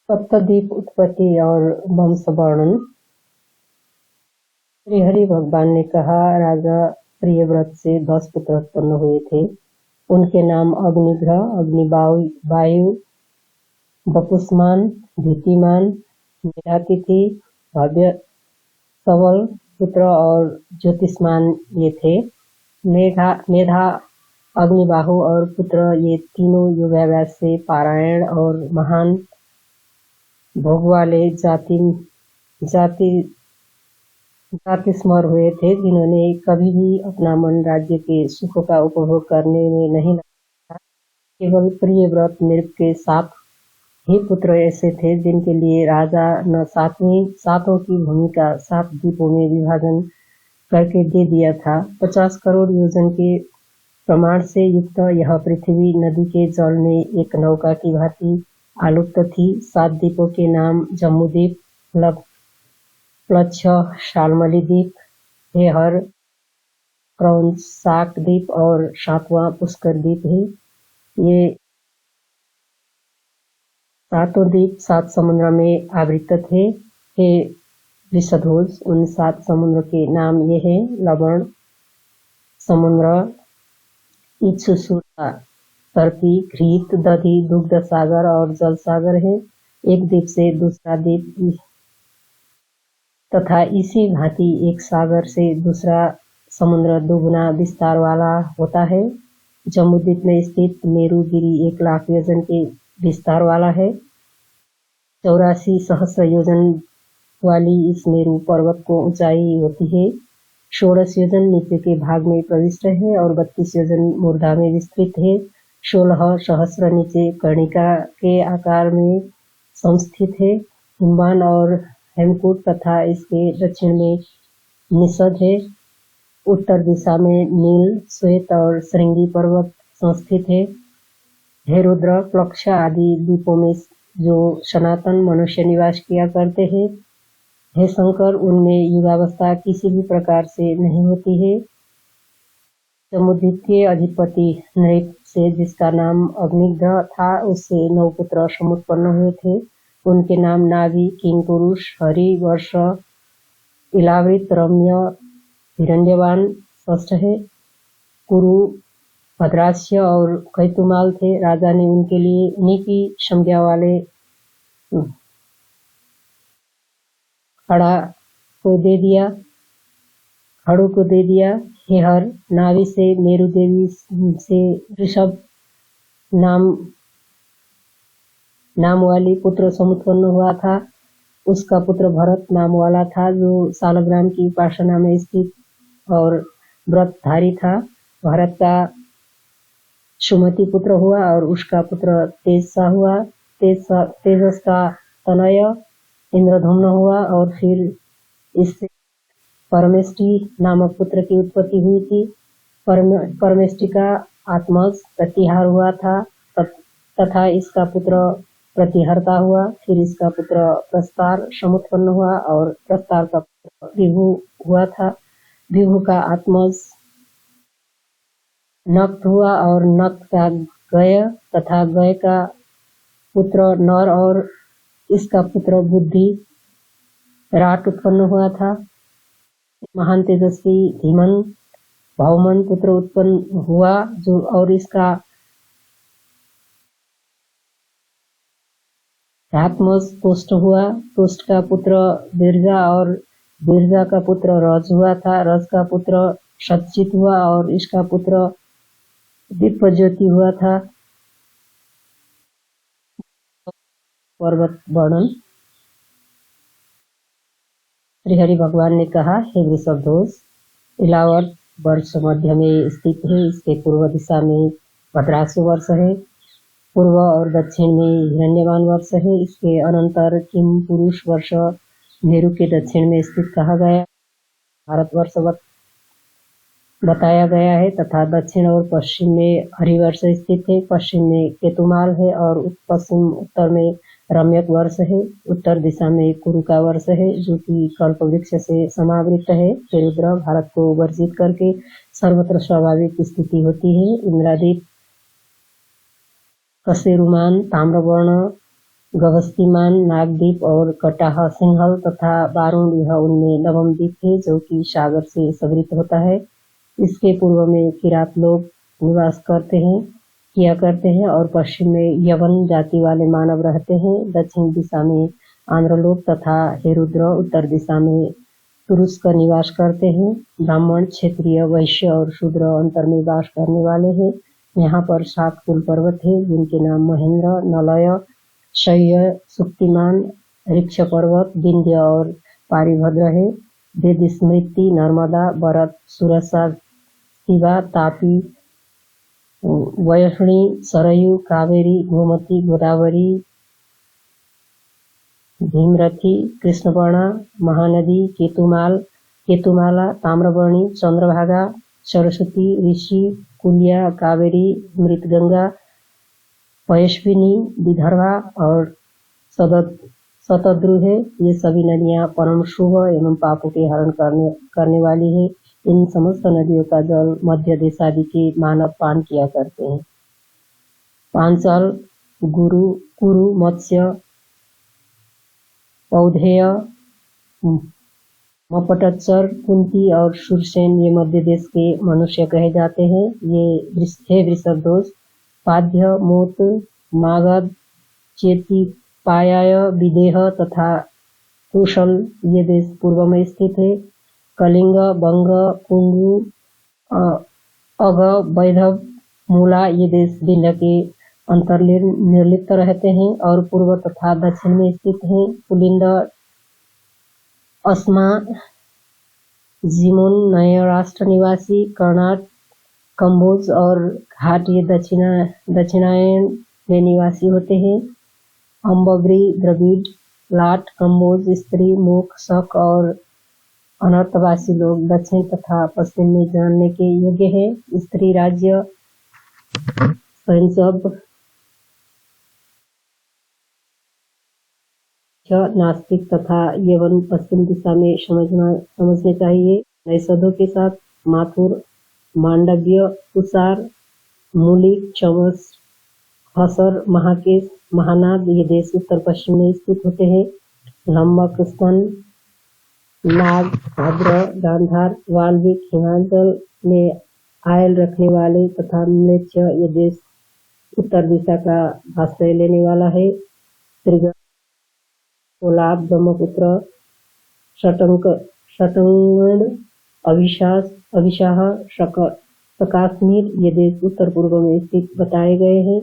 सप्तद्वीप उत्पत्ति और वंश वर्णन। श्री हरि भगवान ने कहा, राजा प्रियव्रत से 10 पुत्र उत्पन्न हुए थे। उनके नाम अग्निग्रह, अग्निवायु, बपुष्मान, धीतिमान, मेधातिथि, भव्य, सबल पुत्र और ज्योतिष्मान ये थे। मेधा, अग्निबाहु और पुत्र ये तीनों योगाभ्यास से पारायण और महान भोग वाले जातिस्मर हुए थे, जिन्होंने कभी भी अपना मन राज्य के सुखों का उपभोग करने में नहीं लगाया। केवल प्रियव्रत नृप के 7 ही पुत्र ऐसे थे जिनके लिए राजा न सातों की भूमि का 7 द्वीपों में विभाजन करके दे दिया था। 50 करोड़ योजन के प्रमाण से युक्त यह पृथ्वी नदी के जल में एक नौका की भांति आलुप्त थी। 7 द्वीपों के नाम जम्बूद्वीप, प्लक्ष, शाल्मली द्वीप, हेहर, क्रौंसाक द्वीप और 7वां पुष्कर द्वीप है। ये 7 द्वीप 7 समुद्र में आवृत थे। हे वृषध्वज, उन 7 समुद्र के नाम ये हैं: लवण समुद्र, इक्षुसुरा, सर्पी, घृत, दधि, दुग्ध सागर और जल सागर है। एक द्वीप से दूसरा द्वीप तथा इसी भांति एक सागर से दूसरा समुद्र दुगुना विस्तार वाला होता है। जम्बूद्वीप में स्थित मेरुगिरी 1 लाख योजन के विस्तार वाला है। 84 सहस्र योजन वाली इस मेरु पर्वत को ऊंचाई होती है। 16 योजन नीचे के भाग में प्रविष्ट है और 32 योजन मूर्धा में विस्तृत है। 16 सहस्र नीचे कर्णिका के आकार में संस्थित है। हिमवान और हेमकूट तथा इसके दक्षिण में निषद है। उत्तर दिशा में नील, श्वेत और श्रृंगी पर्वत संस्थित है। हे रुद्र, प्लक्ष आदि द्वीपों में जो सनातन मनुष्य निवास किया करते हैं, हे शंकर, उनमें युगावस्था किसी भी प्रकार से नहीं होती है। जम्बूद्वीप के अधिपति नृप से, जिसका नाम अग्निग्रह था, उससे 9 पुत्र समुत्पन्न हुए थे। उनके नाम नाभि, किंगपुरुष, हरि, वर्ष, इलावृत, रम्य, हिरण्यवान, षष्ठ है, कुरु, भद्रास्य और कैतुमाल थे। राजा ने उनके लिए उन्हीं की संज्ञा वाले खड़ू को दे दिया। हेहर, नाभि से मेरु देवी से ऋषभ नाम वाली पुत्र समुत्पन्न हुआ था। उसका पुत्र भरत नाम वाला था, जो सालग्राम की उपासना में स्थित और व्रतधारी था। भरत का सुमति पुत्र हुआ और उसका पुत्र तेजसा हुआ। तेजस का तनय इंद्रधुम्न हुआ और फिर इससे परमेष्टि नामक पुत्र की उत्पत्ति हुई थी। परमेष्टि का आत्मज प्रतिहार हुआ था तथा इसका पुत्र प्रतिहर्ता हुआ। फिर इसका पुत्र प्रस्तार समुत्पन्न हुआ और प्रस्तार का पुत्र विभु हुआ था। विभु का आत्मज नक्त हुआ और नक्त का गय तथा गय का पुत्र नर और इसका पुत्र बुद्धि राट उत्पन्न हुआ था। महान तेजस्वी धीमन भौमन पुत्र उत्पन्न हुआ, जो और इसका आत्मज तुष्ट हुआ। तुष्ट का पुत्र बिरजा और बिरजा का पुत्र रज हुआ था। रज का पुत्र सचित हुआ और इसका पुत्र दिव्यज्योति हुआ था। पर्वत वर्णन। श्री हरि भगवान ने कहा, हे वृषभध्वज, इलावर्त वर्ष मध्य में स्थित है। इसके पूर्व दिशा में भद्रासु वर्ष है, पूर्व और दक्षिण में हिरण्यवान वर्ष है। इसके अनंतर किम पुरुष वर्ष मेरु के दक्षिण में स्थित कहा गया, भारतवर्ष बताया गया है तथा दक्षिण और पश्चिम में हरिवर्ष स्थित है। पश्चिम में केतुमाल है और उत्तर में रम्यक वर्ष है। उत्तर दिशा में कुरु का वर्ष है, जो कि कल्प वृक्ष से समावृत है। रुद्र, भारत को वर्जित करके सर्वत्र स्वाभाविक स्थिति होती है। इंद्रादित, कशेरुमान, ताम्रवर्ण, गवस्तीमान, नागद्वीप और कटाह सिंहल तथा बारूण यह उनमें नवम द्वीप है जो कि सागर से सवृत होता है। इसके पूर्व में किरात लोग निवास किया करते हैं और पश्चिम में यवन जाति वाले मानव रहते हैं। दक्षिण दिशा में आंध्र लोग तथा हेरुद्र, उत्तर दिशा में तुरुस्क निवास करते हैं। ब्राह्मण, क्षत्रिय, वैश्य और शूद्र अंतर में वास करने वाले हैं। यहाँ पर 7 कुल पर्वत है जिनके नाम महेंद्र, नलय, शय्य, सुक्तिमान, ऋक्ष पर्वत, विंध्य और पारिभद्र है। वेद स्मृति, नर्मदा, भरत, सुरसा, शिवा, तापी, वयष्णी, सरयू, कावेरी, गोमती, गोदावरी, भीमरथी, कृष्णपर्णा, महानदी, केतुमाला, ताम्रपर्णी, चंद्रभागा, सरस्वती, ऋषि, कुलिया, कावेरी, मृतगंगा, पयस्विनी, विदर्भा और शतद्रु है। ये सभी नदियां परम शुभ एवं पापों के हरण करने वाली है। इन समस्त नदियों का जल मध्य देश आदि के मानव पान किया करते हैं। पांचाल, कुरु, मत्स्य, पौधेय, मपटचर, कुंती और शूरसेन ये मध्य देश के मनुष्य कहे जाते हैं। ये वृषभध्वज, पाद्य, मोत, मागध, चेती, पायाय, विदेह तथा कुशल ये देश पूर्व में स्थित है। कलिंग, बंग, कुंगु, अग, वैधव, मूला ये देश विंध्य के अंतर्निर्लिप्त रहते हैं और पूर्व तथा दक्षिण में स्थित है। पुलिंद, अस्मा, जिमुन नए राष्ट्र निवासी, कर्नाट, कंबोज और घाट ये दक्षिणायन में निवासी होते हैं। अम्बग्री, द्रविड़, लाट, कंबोज, स्त्री, मूक, शक और अनर्थवासी लोग दक्षिण तथा पश्चिम में जानने के योग्य है। स्त्री राज्य संसब, नास्तिक तथा यवन पश्चिम दिशा में समझने चाहिए। नैषधों के साथ माथुर, मांडव्य, कुसार, मूलिक, चमस, हसर, महाकेश, महानाद ये देश उत्तर पश्चिम में स्थित होते हैं। लंबा, कृष्ण, नाग, भद्र, गांधार, वाल्मीक, हिमाचल में आयल रखने वाले तथा म्लेच्छ ये देश उत्तर दिशा का आश्रय लेने वाला है। त्रिगण, कोलाब, ब्रह्मपुत्र, शटंगण, अभिशाह, कश्मीर ये देश उत्तर पूर्व में स्थित बताए गए हैं।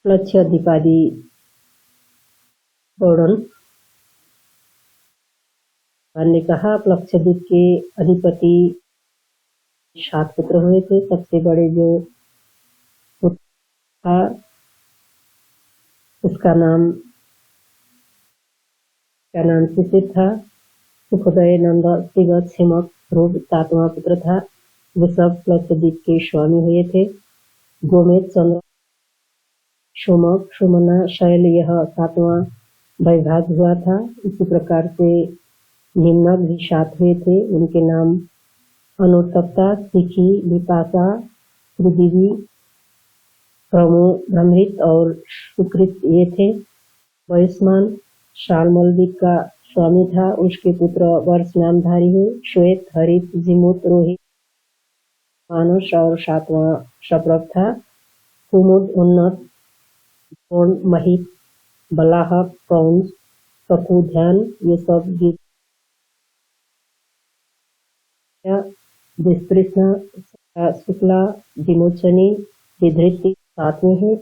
लक्षद्वीप आदि वर्णन ने कहा लक्षद्वीप के अधिपति 7 पुत्र हुए थे। सबसे बड़े जो पुत्र था उसका नाम शिशिर था। सुखोदय, नंद, शिव, छिमक, ध्रुव 7वां पुत्र था। वे सब लक्षद्वीप के स्वामी हुए थे। गोमेद, चंद्र, सोमक, सुमना, शैल यह 7वां वैभाग हुआ था। इसी प्रकार से निम्नक भी 7 हुए थे। उनके नाम अनुतप्ता, सिखी, विपाशा, त्रिदिवी, भ्रमृत और सुकृत ये थे। वयुष्मान शालमलद्वीप का स्वामी था। उसके पुत्र वर्ष नामधारी है। श्वेत, हरित, जिमुत, रोहित, मानस और 7वां शप्रभ था। कुमुद, उन्नत, गोण, महित, बलाह, कौंस, ककु, ध्यान ये सब गीत विस्तृष्ण, शुक्ला, विमोचनी, विधृति 7 में है।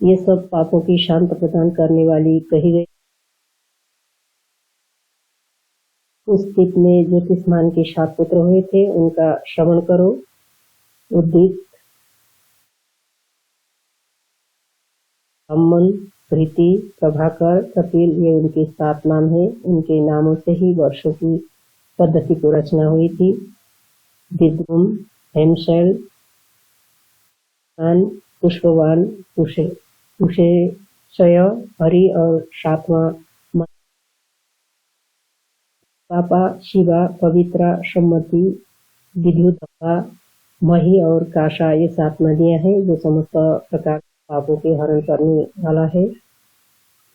ये सब पापों की शांत प्रदान करने वाली कही गई। उस द्वीप में ज्योतिष्मान के 7 पुत्र हुए थे। उनका श्रवण करो। उद्दीप, अम्मन, प्रीति, प्रभाकर, कपिल ये उनके 7 नाम हैं। उनके नामों से ही वर्षों की पद्धति को रचना हुई थी। विद्रुम, हेमशैल, पुष्पवान, कुशेशय, हरि और 7वां पापा, शिवा, पवित्रा, सम्मति, विद्युत, मही और काशा ये 7 नदियां हैं जो समस्त प्रकार पापों के हरण करने वाला है।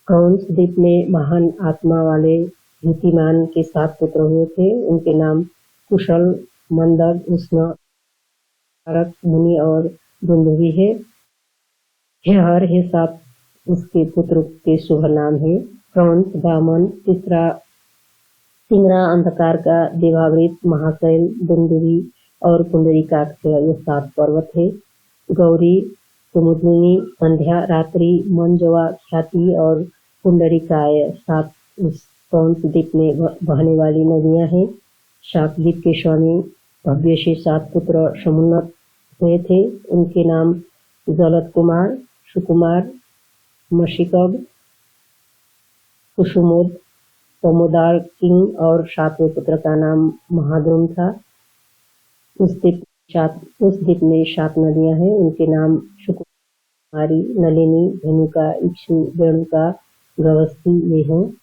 कंस द्वीप में महान आत्मा वाले युतिमान के 7 पुत्र हुए थे। उनके नाम कुशल, मंदग, उष्ण, कारक, मुनि और दुंदुभि है। हेहर हे 7 उसके पुत्र के शुभ नाम है। कंस, वामन, तीसरा सिंगरा, अंधकार का देवावृत, महाशैल, दुंदुभि और पुंडरीकाक्ष, ये 7 पर्वत है। गौरी, कुमुदिनी, संध्या, रात्रि, मंजवा, ख्याति और पुंडरीकाय 7 उस कंस द्वीप में बहने वाली नदियां हैं। शाकद्वीप के स्वामी भव्य से 7 पुत्र समुन्नत हुए थे। उनके नाम जलद कुमार, सुकुमार, मशिकब, कुसुमोद, प्रमोदार किंग और 7वें पुत्र का नाम महाद्रुम था। उस द्वीप में 7 नदियां हैं। उनके नाम सुकुमारी, नलिनी, धेनुका, इक्षु, रेणुका, गवस्ती ये हैं।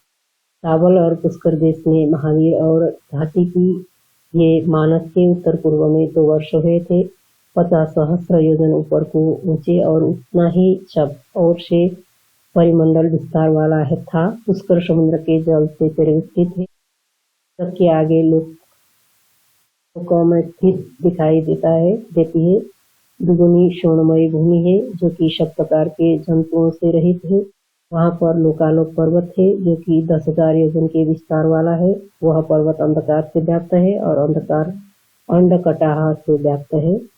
सावल और पुष्कर देश में महावीर और धाती की ये मानस के उत्तर पूर्व में 2 वर्ष हुए थे। 50 सहस्त्र योजन ऊपर को ऊंचे और उतना ही सब और से परिमंडल विस्तार वाला है था। पुष्कर समुद्र के जल से परिवेष्टित है। सबके आगे लोकों में स्थित दिखाई देती है। दुगुनी स्वर्णमयी भूमि है जो कि सब प्रकार के जंतुओं से रहित है। वहाँ पर लोकालोक पर्वत है जो कि 10,000 योजन के विस्तार वाला है। वह पर्वत अंधकार से व्याप्त है और अंधकार अंडकटाह से व्याप्त है।